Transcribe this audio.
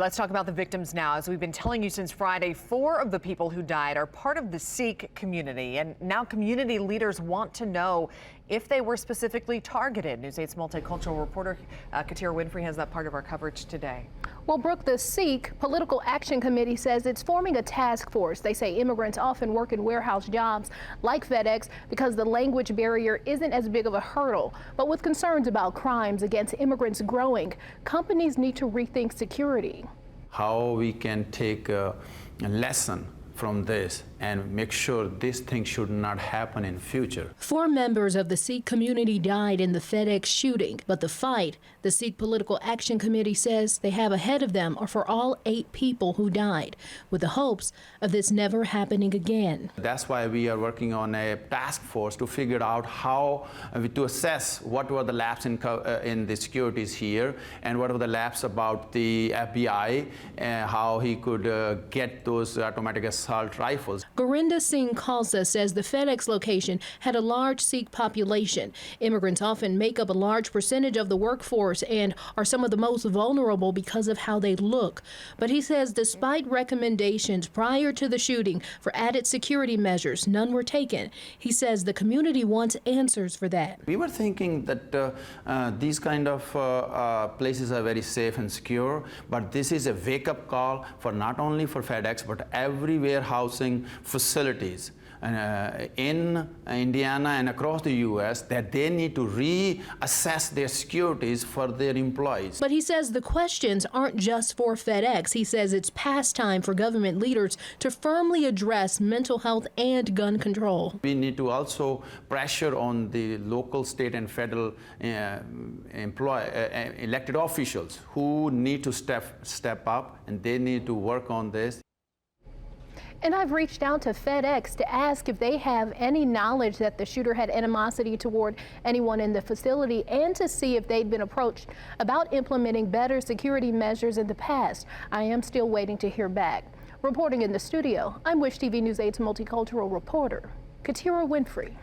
Let's talk about the victims now. As we've been telling you since Friday, 4 of the people who died are part of the Sikh community. And now community leaders want to know if they were specifically targeted. News 8's multicultural reporter Katira Winfrey has that part of our coverage today. Well, Brooke, the Sikh Political Action Committee says it's forming a task force. They say immigrants often work in warehouse jobs like FedEx because the language barrier isn't as big of a hurdle. But with concerns about crimes against immigrants growing, companies need to rethink security. How we can take a lesson from this and make sure this thing should not happen in future. 4 members of the Sikh community died in the FedEx shooting, but the fight, the Sikh Political Action Committee says they have ahead of them are for all 8 people who died, with the hopes of this never happening again. That's why we are working on a task force to figure out how to assess what were the lapses in the securities here and what were the lapses about the FBI and how he could get those automatic assault rifles. Gurinder Singh Khalsa says the FedEx location had a large Sikh population. Immigrants often make up a large percentage of the workforce and are some of the most vulnerable because of how they look. But he says despite recommendations prior to the shooting for added security measures, none were taken. He says the community wants answers for that. We were thinking that these kind of places are very safe and secure, but this is a wake-up call for not only for FedEx, but every warehousing facilities in Indiana and across the U.S. that they need to reassess their securities for their employees. But he says the questions aren't just for FedEx. He says it's past time for government leaders to firmly address mental health and gun control. We need to also pressure on the local, state, and federal elected officials who need to step up, and they need to work on this. And I've reached out to FedEx to ask if they have any knowledge that the shooter had animosity toward anyone in the facility and to see if they'd been approached about implementing better security measures in the past. I am still waiting to hear back. Reporting in the studio, I'm Wish TV News 8's multicultural reporter, Katira Winfrey.